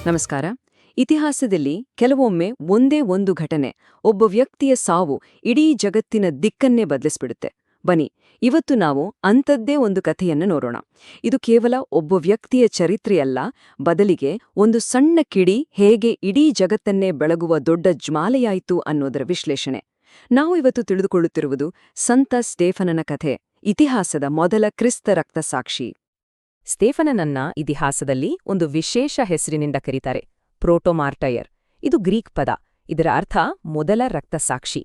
ನಮಸ್ಕಾರ. ಇತಿಹಾಸದಲ್ಲಿ ಕೆಲವೊಮ್ಮೆ ಒಂದೇ ಒಂದು ಘಟನೆ, ಒಬ್ಬ ವ್ಯಕ್ತಿಯ ಸಾವು ಇಡೀ ಜಗತ್ತಿನ ದಿಕ್ಕನ್ನೇ ಬದಲಿಸ್ಬಿಡುತ್ತೆ. ಬನ್ನಿ, ಇವತ್ತು ನಾವು ಅಂಥದ್ದೇ ಒಂದು ಕಥೆಯನ್ನು ನೋಡೋಣ. ಇದು ಕೇವಲ ಒಬ್ಬ ವ್ಯಕ್ತಿಯ ಚರಿತ್ರೆಯಲ್ಲ, ಬದಲಿಗೆ ಒಂದು ಸಣ್ಣ ಕಿಡಿ ಹೇಗೆ ಇಡೀ ಜಗತ್ತನ್ನೇ ಬೆಳಗುವ ದೊಡ್ಡ ಜ್ವಾಲೆಯಾಯಿತು ಅನ್ನೋದರ ವಿಶ್ಲೇಷಣೆ. ನಾವು ಇವತ್ತು ತಿಳಿದುಕೊಳ್ಳುತ್ತಿರುವುದು ಸಂತ ಸ್ಟೇಫನನ ಕಥೆ, ಇತಿಹಾಸದ ಮೊದಲ ಕ್ರಿಸ್ತ ರಕ್ತಸಾಕ್ಷಿ. ಸ್ಟೇಫನನನ್ನ ಇತಿಹಾಸದಲ್ಲಿ ಒಂದು ವಿಶೇಷ ಹೆಸರಿನಿಂದ ಕರೀತಾರೆ, ಪ್ರೋಟೋಮಾರ್ಟಯರ್. ಇದು ಗ್ರೀಕ್ ಪದ. ಇದರ ಅರ್ಥ ಮೊದಲ ರಕ್ತಸಾಕ್ಷಿ.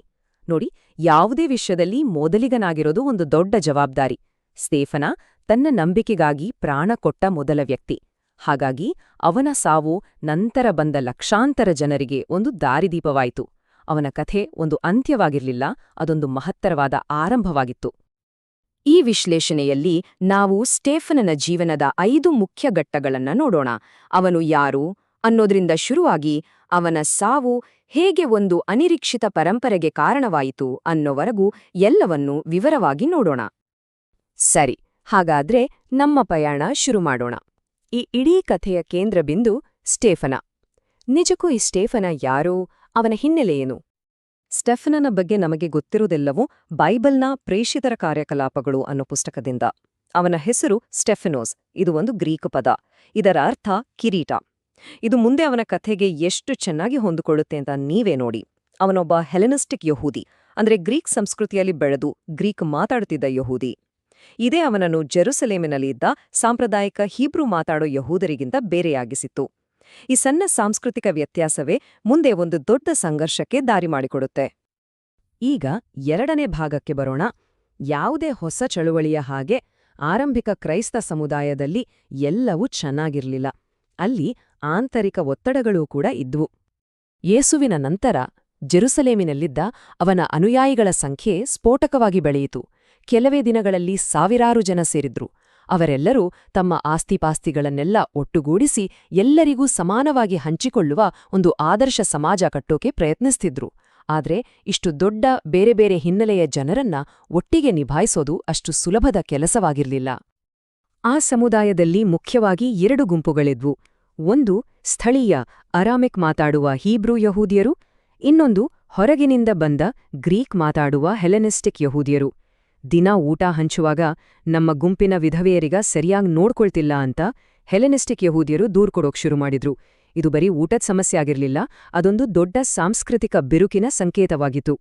ನೋಡಿ, ಯಾವುದೇ ವಿಷಯದಲ್ಲಿ ಮೊದಲಿಗನಾಗಿರೋದು ಒಂದು ದೊಡ್ಡ ಜವಾಬ್ದಾರಿ. ಸ್ಟೇಫನ ತನ್ನ ನಂಬಿಕೆಗಾಗಿ ಪ್ರಾಣ ಕೊಟ್ಟ ಮೊದಲ ವ್ಯಕ್ತಿ. ಹಾಗಾಗಿ ಅವನ ಸಾವು ನಂತರ ಬಂದ ಲಕ್ಷಾಂತರ ಜನರಿಗೆ ಒಂದು ದಾರಿದೀಪವಾಯಿತು. ಅವನ ಕಥೆ ಒಂದು ಅಂತ್ಯವಾಗಿರಲಿಲ್ಲ, ಅದೊಂದು ಮಹತ್ತರವಾದ ಆರಂಭವಾಗಿತ್ತು. ಈ ವಿಶ್ಲೇಷಣೆಯಲ್ಲಿ ನಾವು ಸ್ಟೇಫನನ ಜೀವನದ 5 ಮುಖ್ಯ ಘಟ್ಟಗಳನ್ನ ನೋಡೋಣ. ಅವನು ಯಾರು ಅನ್ನೋದ್ರಿಂದ ಶುರುವಾಗಿ ಅವನ ಸಾವು ಹೇಗೆ ಒಂದು ಅನಿರೀಕ್ಷಿತ ಪರಂಪರೆಗೆ ಕಾರಣವಾಯಿತು ಅನ್ನೋವರೆಗೂ ಎಲ್ಲವನ್ನೂ ವಿವರವಾಗಿ ನೋಡೋಣ. ಸರಿ, ಹಾಗಾದ್ರೆ ನಮ್ಮ ಪಯಣ ಶುರು ಮಾಡೋಣ. ಈ ಇಡೀ ಕಥೆಯ ಕೇಂದ್ರಬಿಂದು ಸ್ಟೇಫನ. ನಿಜಕ್ಕೂ ಈ ಸ್ಟೇಫನ ಯಾರು? ಅವನ ಹಿನ್ನೆಲೆಯೇನು? ಸ್ಟೆಫನನ ಬಗ್ಗೆ ನಮಗೆ ಗೊತ್ತಿರುವುದೆಲ್ಲವೂ ಬೈಬಲ್ನ ಪ್ರೇಷಿತರ ಕಾರ್ಯಕಲಾಪಗಳು ಅನ್ನೋ ಪುಸ್ತಕದಿಂದ. ಅವನ ಹೆಸರು ಸ್ಟೆಫನೋಸ್. ಇದು ಒಂದು ಗ್ರೀಕ್ ಪದ. ಇದರ ಅರ್ಥ ಕಿರೀಟ. ಇದು ಮುಂದೆ ಅವನ ಕಥೆಗೆ ಎಷ್ಟು ಚೆನ್ನಾಗಿ ಹೊಂದಿಕೊಳ್ಳುತ್ತೆ ಅಂತ ನೀವೇ ನೋಡಿ. ಅವನೊಬ್ಬ ಹೆಲೆನಿಸ್ಟಿಕ್ ಯಹೂದಿ, ಅಂದ್ರೆ ಗ್ರೀಕ್ ಸಂಸ್ಕೃತಿಯಲ್ಲಿ ಬೆಳೆದು ಗ್ರೀಕ್ ಮಾತಾಡುತ್ತಿದ್ದ ಯಹೂದಿ. ಇದೇ ಅವನನ್ನು ಜೆರುಸಲೇಮಿನಲ್ಲಿ ಇದ್ದ ಸಾಂಪ್ರದಾಯಿಕ ಹೀಬ್ರೂ ಮಾತಾಡೋ ಯಹೂದರಿಗಿಂತ ಬೇರೆಯಾಗಿಸಿತ್ತು. ಈ ಸಣ್ಣ ಸಾಂಸ್ಕೃತಿಕ ವ್ಯತ್ಯಾಸವೇ ಮುಂದೆ ಒಂದು ದೊಡ್ಡ ಸಂಘರ್ಷಕ್ಕೆ ದಾರಿ ಮಾಡಿಕೊಡುತ್ತೆ. ಈಗ 2ನೇ ಭಾಗಕ್ಕೆ ಬರೋಣ. ಯಾವುದೇ ಹೊಸ ಚಳುವಳಿಯ ಹಾಗೆ ಆರಂಭಿಕ ಕ್ರೈಸ್ತ ಸಮುದಾಯದಲ್ಲಿ ಎಲ್ಲವೂ ಚೆನ್ನಾಗಿರ್ಲಿಲ್ಲ. ಅಲ್ಲಿ ಆಂತರಿಕ ಒತ್ತಡಗಳೂ ಕೂಡ ಇದ್ವು. ಯೇಸುವಿನ ನಂತರ ಜೆರುಸಲೇಮಿನಲ್ಲಿದ್ದ ಅವನ ಅನುಯಾಯಿಗಳ ಸಂಖ್ಯೆ ಸ್ಫೋಟಕವಾಗಿ ಬೆಳೆಯಿತು. ಕೆಲವೇ ದಿನಗಳಲ್ಲಿ ಸಾವಿರಾರು ಜನ ಸೇರಿದ್ರು. ಅವರೆಲ್ಲರೂ ತಮ್ಮ ಆಸ್ತಿಪಾಸ್ತಿಗಳನ್ನೆಲ್ಲ ಒಟ್ಟುಗೂಡಿಸಿ ಎಲ್ಲರಿಗೂ ಸಮಾನವಾಗಿ ಹಂಚಿಕೊಳ್ಳುವ ಒಂದು ಆದರ್ಶ ಸಮಾಜ ಕಟ್ಟೋಕೆ ಪ್ರಯತ್ನಿಸ್ತಿದ್ರು. ಆದ್ರೆ ಇಷ್ಟು ದೊಡ್ಡ ಬೇರೆ ಬೇರೆ ಹಿನ್ನೆಲೆಯ ಜನರನ್ನ ಒಟ್ಟಿಗೆ ನಿಭಾಯಿಸೋದು ಅಷ್ಟು ಸುಲಭದ ಕೆಲಸವಾಗಿರ್ಲಿಲ್ಲ. ಆ ಸಮುದಾಯದಲ್ಲಿ ಮುಖ್ಯವಾಗಿ 2 ಗುಂಪುಗಳಿದ್ವು. ಒಂದು ಸ್ಥಳೀಯ ಅರಾಮಿಕ್ ಮಾತಾಡುವ ಹೀಬ್ರೂ ಯಹೂದಿಯರು, ಇನ್ನೊಂದು ಹೊರಗಿನಿಂದ ಬಂದ ಗ್ರೀಕ್ ಮಾತಾಡುವ ಹೆಲೆನಿಸ್ಟಿಕ್ ಯಹೂದಿಯರು. ದಿನ ಊಟ ಹಂಚುವಾಗ ನಮ್ಮ ಗುಂಪಿನ ವಿಧವೆಯರಿಗ ಸರಿಯಾಗಿ ನೋಡ್ಕೊಳ್ತಿಲ್ಲ ಅಂತ ಹೆಲೆನಿಸ್ಟಿಕ್ ಯಹೂದಿಯರು ದೂರ್ ಕೊಡೋಕ್ ಶುರು ಮಾಡಿದ್ರು. ಇದು ಬರೀ ಊಟದ ಸಮಸ್ಯೆ ಆಗಿರ್ಲಿಲ್ಲ, ಅದೊಂದು ದೊಡ್ಡ ಸಾಂಸ್ಕೃತಿಕ ಬಿರುಕಿನ ಸಂಕೇತವಾಗಿತ್ತು.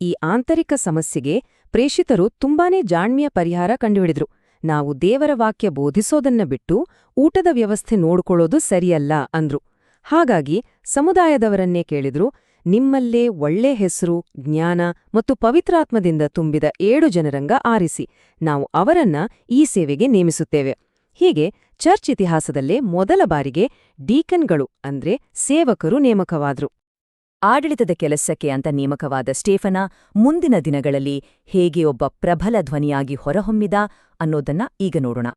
ಈ ಆಂತರಿಕ ಸಮಸ್ಯೆಗೆ ಪ್ರೇಷಿತರು ತುಂಬಾನೇ ಜಾಣ್ಮೆಯ ಪರಿಹಾರ ಕಂಡುಹಿಡಿದ್ರು. ನಾವು ದೇವರ ವಾಕ್ಯ ಬೋಧಿಸೋದನ್ನ ಬಿಟ್ಟು ಊಟದ ವ್ಯವಸ್ಥೆ ನೋಡ್ಕೊಳ್ಳೋದು ಸರಿಯಲ್ಲ ಅಂದ್ರು. ಹಾಗಾಗಿ ಸಮುದಾಯದವರನ್ನೇ ಕೇಳಿದ್ರು, ನಿಮ್ಮಲ್ಲೇ ಒಳ್ಳೆ ಹೆಸರು, ಜ್ಞಾನ ಮತ್ತು ಪವಿತ್ರಾತ್ಮದಿಂದ ತುಂಬಿದ 7 ಜನರಂಗ ಆರಿಸಿ, ನಾವು ಅವರನ್ನ ಈ ಸೇವೆಗೆ ನೇಮಿಸುತ್ತೇವೆ. ಹೀಗೆ ಚರ್ಚ್ ಇತಿಹಾಸದಲ್ಲೇ ಮೊದಲ ಬಾರಿಗೆ ಡೀಕನ್ಗಳು ಅಂದ್ರೆ ಸೇವಕರು ನೇಮಕವಾದ್ರು. ಆಡಳಿತದ ಕೆಲಸಕ್ಕೆ ಅಂತ ನೇಮಕವಾದ ಸ್ಟೇಫನ ಮುಂದಿನ ದಿನಗಳಲ್ಲಿ ಹೇಗೆ ಒಬ್ಬ ಪ್ರಬಲ ಧ್ವನಿಯಾಗಿ ಹೊರಹೊಮ್ಮಿದ ಅನ್ನೋದನ್ನ ಈಗ ನೋಡೋಣ.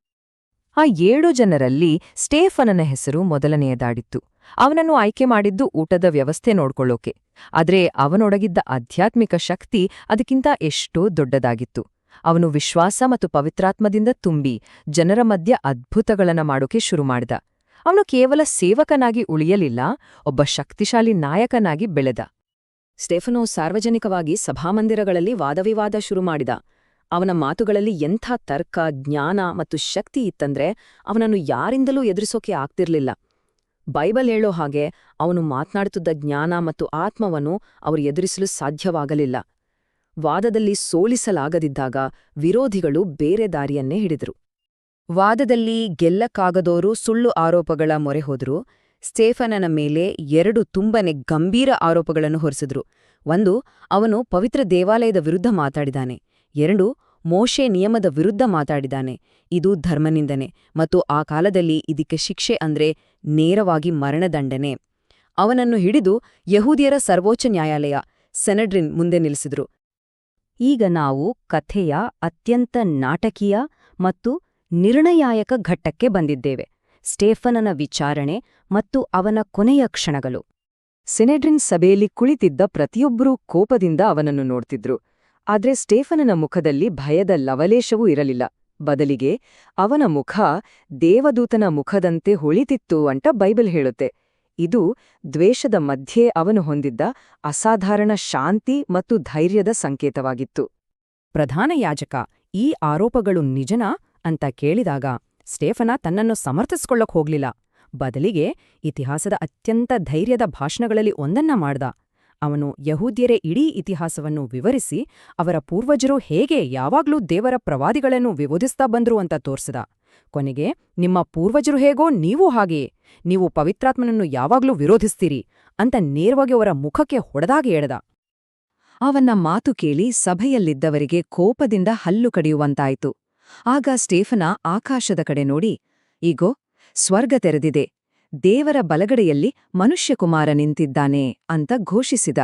ಆ 7 ಜನರಲ್ಲಿ ಸ್ಟೇಫನನ ಹೆಸರು ಮೊದಲನೆಯದಾಡಿತ್ತು. ಅವನನ್ನು ಆಯ್ಕೆ ಮಾಡಿದ್ದು ಊಟದ ವ್ಯವಸ್ಥೆ ನೋಡ್ಕೊಳ್ಳೋಕೆ. ಆದ್ರೆ ಅವನೊಡಗಿದ್ದ ಆಧ್ಯಾತ್ಮಿಕ ಶಕ್ತಿ ಅದಕ್ಕಿಂತ ಎಷ್ಟೋ ದೊಡ್ಡದಾಗಿತ್ತು. ಅವನು ವಿಶ್ವಾಸ ಮತ್ತು ಪವಿತ್ರಾತ್ಮದಿಂದ ತುಂಬಿ ಜನರ ಮಧ್ಯ ಅದ್ಭುತಗಳನ್ನ ಮಾಡೋಕೆ ಶುರು ಮಾಡಿದ. ಅವನು ಕೇವಲ ಸೇವಕನಾಗಿ ಉಳಿಯಲಿಲ್ಲ, ಒಬ್ಬ ಶಕ್ತಿಶಾಲಿ ನಾಯಕನಾಗಿ ಬೆಳೆದ. ಸ್ಟೇಫನೋ ಸಾರ್ವಜನಿಕವಾಗಿ ಸಭಾಮಂದಿರಗಳಲ್ಲಿ ವಾದವಿವಾದ ಶುರು ಮಾಡಿದ. ಅವನ ಮಾತುಗಳಲ್ಲಿ ಎಂಥ ತರ್ಕ, ಜ್ಞಾನ ಮತ್ತು ಶಕ್ತಿ ಇತ್ತಂದ್ರೆ ಅವನನ್ನು ಯಾರಿಂದಲೂ ಎದುರಿಸೋಕೆ ಆಗ್ತಿರ್ಲಿಲ್ಲ. ಬೈಬಲ್ ಹೇಳೋ ಹಾಗೆ ಅವನು ಮಾತನಾಡುತ್ತಿದ್ದ ಜ್ಞಾನ ಮತ್ತು ಆತ್ಮವನ್ನು ಅವರು ಎದುರಿಸಲು ಸಾಧ್ಯವಾಗಲಿಲ್ಲ. ವಾದದಲ್ಲಿ ಸೋಲಿಸಲಾಗದಿದ್ದಾಗ ವಿರೋಧಿಗಳು ಬೇರೆ ದಾರಿಯನ್ನೇ ಹಿಡಿದರು. ವಾದದಲ್ಲಿ ಗೆಲ್ಲಕ್ಕಾಗದೋರು ಸುಳ್ಳು ಆರೋಪಗಳ ಮೊರೆ ಹೋದರು. ಸ್ಟೇಫನನ ಮೇಲೆ 2 ತುಂಬನೆ ಗಂಭೀರ ಆರೋಪಗಳನ್ನು ಹೊರಿಸಿದ್ರು. 1, ಅವನು ಪವಿತ್ರ ದೇವಾಲಯದ ವಿರುದ್ಧ ಮಾತಾಡಿದಾನೆ. 2, ಮೋಶೆ ನಿಯಮದ ವಿರುದ್ಧ ಮಾತಾಡಿದಾನೆ. ಇದು ಧರ್ಮನಿಂದನೆ ಮತ್ತು ಆ ಕಾಲದಲ್ಲಿ ಇದಕ್ಕೆ ಶಿಕ್ಷೆ ಅಂದ್ರೆ ನೇರವಾಗಿ ಮರಣದಂಡನೆ. ಅವನನ್ನು ಹಿಡಿದು ಯಹೂದಿಯರ ಸರ್ವೋಚ್ಚ ನ್ಯಾಯಾಲಯ ಸೆನೆಡ್ರಿನ್ ಮುಂದೆ ನಿಲ್ಲಿಸಿದ್ರು. ಈಗ ನಾವು ಕಥೆಯ ಅತ್ಯಂತ ನಾಟಕೀಯ ಮತ್ತು ನಿರ್ಣಯಾಯಕ ಘಟ್ಟಕ್ಕೆ ಬಂದಿದ್ದೇವೆ. ಸ್ಟೇಫನನ ವಿಚಾರಣೆ ಮತ್ತು ಅವನ ಕೊನೆಯ ಕ್ಷಣಗಳು. ಸಿನೆಡ್ರಿನ್ ಸಭೆಯಲ್ಲಿ ಕುಳಿತಿದ್ದ ಪ್ರತಿಯೊಬ್ಬರೂ ಕೋಪದಿಂದ ಅವನನ್ನು ನೋಡ್ತಿದ್ರು. ಆದ್ರೆ ಸ್ಟೇಫನನ ಮುಖದಲ್ಲಿ ಭಯದ ಲವಲೇಶವೂ ಇರಲಿಲ್ಲ. ಬದಲಿಗೆ ಅವನ ಮುಖ ದೇವದೂತನ ಮುಖದಂತೆ ಹೊಳಿತಿತ್ತು ಅಂತ ಬೈಬಲ್ ಹೇಳುತ್ತೆ. ಇದು ದ್ವೇಷದ ಮಧ್ಯೆ ಅವನು ಹೊಂದಿದ್ದ ಅಸಾಧಾರಣ ಶಾಂತಿ ಮತ್ತು ಧೈರ್ಯದ ಸಂಕೇತವಾಗಿತ್ತು. ಪ್ರಧಾನ ಯಾಜಕ ಈ ಆರೋಪಗಳು ನಿಜನಾ ಅಂತ ಕೇಳಿದಾಗ ಸ್ಟೇಫನ ತನ್ನನ್ನು ಸಮರ್ಥಿಸ್ಕೊಳ್ಳೋಕ್ ಹೋಗ್ಲಿಲ್ಲ. ಬದಲಿಗೆ ಇತಿಹಾಸದ ಅತ್ಯಂತ ಧೈರ್ಯದ ಭಾಷಣಗಳಲ್ಲಿ ಒಂದನ್ನ ಮಾಡ್ದ. ಅವನು ಯಹೂದ್ಯರೇ ಇಡೀ ಇತಿಹಾಸವನ್ನು ವಿವರಿಸಿ ಅವರ ಪೂರ್ವಜರು ಹೇಗೆ ಯಾವಾಗ್ಲೂ ದೇವರ ಪ್ರವಾದಿಗಳನ್ನು ವಿರೋಧಿಸ್ತಾ ಬಂದ್ರು ಅಂತ ತೋರ್ಸಿದ. ಕೊನೆಗೆ ನಿಮ್ಮ ಪೂರ್ವಜರು ಹೇಗೋ ನೀವೂ ಹಾಗೆಯೇ, ನೀವು ಪವಿತ್ರಾತ್ಮನನ್ನು ಯಾವಾಗ್ಲೂ ವಿರೋಧಿಸ್ತೀರಿ ಅಂತ ನೇರವಾಗಿ ಅವರ ಮುಖಕ್ಕೆ ಹೊಡೆದಾಗೆ ಎಳೆದ. ಅವನ ಮಾತು ಕೇಳಿ ಸಭೆಯಲ್ಲಿದ್ದವರಿಗೆ ಕೋಪದಿಂದ ಹಲ್ಲು ಕಡಿಯುವಂತಾಯಿತು. ಆಗ ಸ್ಟೇಫನ ಆಕಾಶದ ಕಡೆ ನೋಡಿ, ಈಗೋ ಸ್ವರ್ಗ ತೆರೆದಿದೆ, ದೇವರ ಬಲಗಡೆಯಲ್ಲಿ ಮನುಷ್ಯಕುಮಾರ ನಿಂತಿದ್ದಾನೆ ಅಂತ ಘೋಷಿಸಿದ.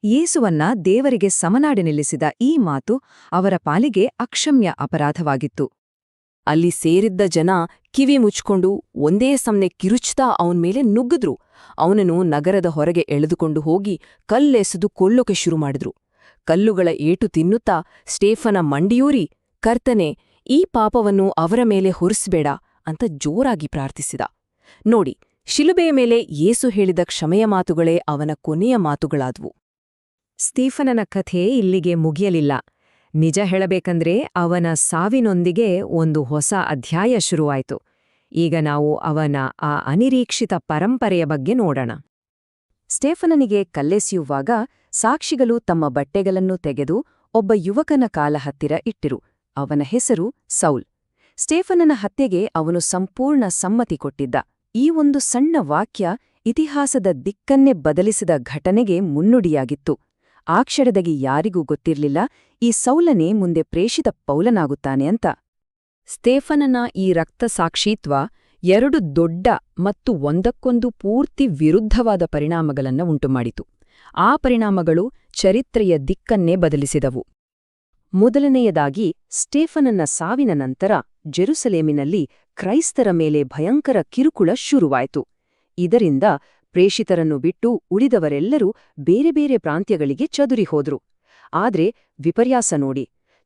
ಯೇಸುವನ್ನ ದೇವರಿಗೆ ಸಮನಾಡಿ ನಿಲ್ಲಿಸಿದ ಈ ಮಾತು ಅವರ ಪಾಲಿಗೆ ಅಕ್ಷಮ್ಯ ಅಪರಾಧವಾಗಿತ್ತು. ಅಲ್ಲಿ ಸೇರಿದ್ದ ಜನ ಕಿವಿ ಮುಚ್ಕೊಂಡು ಒಂದೇ ಸಮನೆ ಕಿರುಚ್ತಾ ಅವನ್ ಮೇಲೆ ನುಗ್ಗಿದ್ರು. ಅವನನ್ನು ನಗರದ ಹೊರಗೆ ಎಳೆದುಕೊಂಡು ಹೋಗಿ ಕಲ್ಲೆಸೆದು ಕೊಲ್ಲೋಕೆ ಶುರು ಮಾಡಿದ್ರು. ಕಲ್ಲುಗಳ ಏಟು ತಿನ್ನುತ್ತಾ ಸ್ಟೇಫನ ಮಂಡಿಯೂರಿ, ಕರ್ತನೆ, ಈ ಪಾಪವನ್ನು ಅವರ ಮೇಲೆ ಹೊರಿಸಬೇಡ ಅಂತ ಜೋರಾಗಿ ಪ್ರಾರ್ಥಿಸಿದ. ನೋಡಿ, ಶಿಲುಬೆಯ ಮೇಲೆ ಯೇಸು ಹೇಳಿದ ಕ್ಷಮೆಯ ಮಾತುಗಳೇ ಅವನ ಕೊನೆಯ ಮಾತುಗಳಾದ್ವು. ಸ್ಟೀಫನನ ಕಥೆ ಇಲ್ಲಿಗೆ ಮುಗಿಯಲಿಲ್ಲ. ನಿಜ ಹೇಳಬೇಕಂದ್ರೆ ಅವನ ಸಾವಿನೊಂದಿಗೆ ಒಂದು ಹೊಸ ಅಧ್ಯಾಯ ಶುರುವಾಯಿತು. ಈಗ ನಾವು ಅವನ ಆ ಅನಿರೀಕ್ಷಿತ ಪರಂಪರೆಯ ಬಗ್ಗೆ ನೋಡೋಣ. ಸ್ಟೇಫನನಿಗೆ ಕಲ್ಲೆಸೆಯುವಾಗ ಸಾಕ್ಷಿಗಳು ತಮ್ಮ ಬಟ್ಟೆಗಳನ್ನು ತೆಗೆದು ಒಬ್ಬ ಯುವಕನ ಕಾಲ ಹತ್ತಿರ ಇಟ್ಟಿರು. ಅವನ ಹೆಸರು ಸೌಲ್. ಸ್ಟೇಫನನ ಹತ್ಯೆಗೆ ಅವನು ಸಂಪೂರ್ಣ ಸಮ್ಮತಿ ಕೊಟ್ಟಿದ್ದ. ಈ ಒಂದು ಸಣ್ಣ ವಾಕ್ಯ ಇತಿಹಾಸದ ದಿಕ್ಕನ್ನೇ ಬದಲಿಸಿದ ಘಟನೆಗೆ ಮುನ್ನುಡಿಯಾಗಿತ್ತು. ಆ ಕ್ಷಣದಲ್ಲಿ ಯಾರಿಗೂ ಗೊತ್ತಿರ್ಲಿಲ್ಲ ಈ ಸೌಲನೇ ಮುಂದೆ ಪ್ರೇಷಿತ ಪೌಲನಾಗುತ್ತಾನೆ ಅಂತ. ಸ್ಟೇಫನನ ಈ ರಕ್ತಸಾಕ್ಷಿತ್ವ ಎರಡು ದೊಡ್ಡ ಮತ್ತು ಒಂದಕ್ಕೊಂದು ಪೂರ್ತಿ ವಿರುದ್ಧವಾದ ಪರಿಣಾಮಗಳನ್ನು ಉಂಟುಮಾಡಿತು. ಆ ಪರಿಣಾಮಗಳು ಚರಿತ್ರೆಯ ದಿಕ್ಕನ್ನೇ ಬದಲಿಸಿದವು. ಮೊದಲನೆಯದಾಗಿ, ಸ್ಟೇಫನನ ಸಾವಿನ ನಂತರ ಜೆರುಸಲೇಮಿನಲ್ಲಿ ಕ್ರೈಸ್ತರ ಮೇಲೆ ಭಯಂಕರ ಕಿರುಕುಳ ಶುರುವಾಯಿತು. ಇದರಿಂದ ಪ್ರೇಷಿತರನ್ನು ಬಿಟ್ಟು ಉಳಿದವರೆಲ್ಲರೂ ಬೇರೆ ಬೇರೆ ಪ್ರಾಂತ್ಯಗಳಿಗೆ ಚದುರಿ ಹೋದ್ರು. ಆದ್ರೆ ವಿಪರ್ಯಾಸ ನೋಡಿ,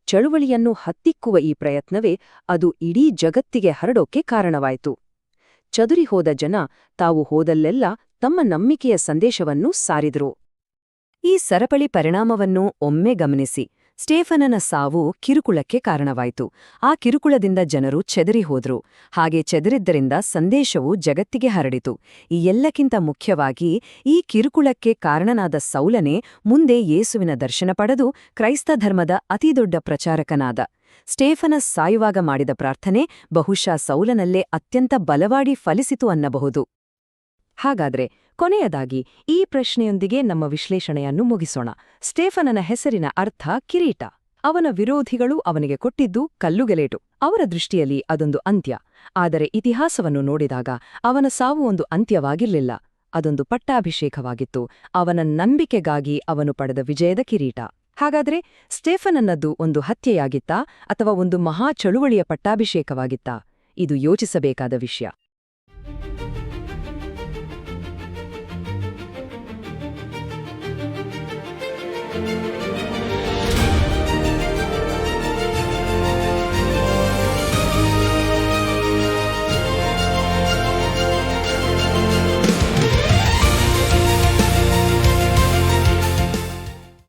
ಚಳುವಳಿಯನ್ನು ಹತ್ತಿಕ್ಕುವ ಈ ಪ್ರಯತ್ನವೇ ಅದು ಇಡೀ ಜಗತ್ತಿಗೆ ಹರಡೋಕೆ ಕಾರಣವಾಯಿತು. ಚದುರಿ ಹೋದ ಜನ ತಾವು ಹೋದಲ್ಲೆಲ್ಲ ತಮ್ಮ ನಂಬಿಕೆಯ ಸಂದೇಶವನ್ನು ಸಾರಿದ್ರು. ಈ ಸರಪಳಿ ಪರಿಣಾಮವನ್ನು ಒಮ್ಮೆ ಗಮನಿಸಿ. ಸ್ಟೇಫನನ ಸಾವು ಕಿರುಕುಳಕ್ಕೆ ಕಾರಣವಾಯಿತು. ಆ ಕಿರುಕುಳದಿಂದ ಜನರು ಚೆದರಿ ಹೋದ್ರು. ಹಾಗೆ ಚೆದರಿದ್ದರಿಂದ ಸಂದೇಶವು ಜಗತ್ತಿಗೆ ಹರಡಿತು. ಈ ಎಲ್ಲಕ್ಕಿಂತ ಮುಖ್ಯವಾಗಿ ಈ ಕಿರುಕುಳಕ್ಕೆ ಕಾರಣನಾದ ಸೌಲನೇ ಮುಂದೆ ಯೇಸುವಿನ ದರ್ಶನ ಪಡೆದು ಕ್ರೈಸ್ತ ಧರ್ಮದ ಅತಿದೊಡ್ಡ ಪ್ರಚಾರಕನಾದ. ಸ್ಟೇಫನ ಸಾಯುವಾಗ ಮಾಡಿದ ಪ್ರಾರ್ಥನೆ ಬಹುಶಃ ಸೌಲನಲ್ಲೇ ಅತ್ಯಂತ ಬಲವಾಡಿ ಫಲಿಸಿತು ಅನ್ನಬಹುದು. ಹಾಗಾದ್ರೆ ಕೊನೆಯದಾಗಿ ಈ ಪ್ರಶ್ನೆಯೊಂದಿಗೆ ನಮ್ಮ ವಿಶ್ಲೇಷಣೆಯನ್ನು ಮುಗಿಸೋಣ. ಸ್ಟೇಫನನ ಹೆಸರಿನ ಅರ್ಥ ಕಿರೀಟ. ಅವನ ವಿರೋಧಿಗಳು ಅವನಿಗೆ ಕೊಟ್ಟಿದ್ದು ಕಲ್ಲುಗೆಲೇಟು. ಅವರ ದೃಷ್ಟಿಯಲ್ಲಿ ಅದೊಂದು ಅಂತ್ಯ. ಆದರೆ ಇತಿಹಾಸವನ್ನು ನೋಡಿದಾಗ ಅವನ ಸಾವು ಒಂದು ಅಂತ್ಯವಾಗಿರ್ಲಿಲ್ಲ. ಅದೊಂದು ಪಟ್ಟಾಭಿಷೇಕವಾಗಿತ್ತು. ಅವನ ನಂಬಿಕೆಗಾಗಿ ಅವನು ಪಡೆದ ವಿಜಯದ ಕಿರೀಟ. ಹಾಗಾದ್ರೆ ಸ್ಟೇಫನನ್ನದ್ದು ಒಂದು ಹತ್ಯೆಯಾಗಿತ್ತಾ ಅಥವಾ ಒಂದು ಮಹಾ ಚಳುವಳಿಯ ಪಟ್ಟಾಭಿಷೇಕವಾಗಿತ್ತಾ? ಇದು ಯೋಚಿಸಬೇಕಾದ ವಿಷಯ.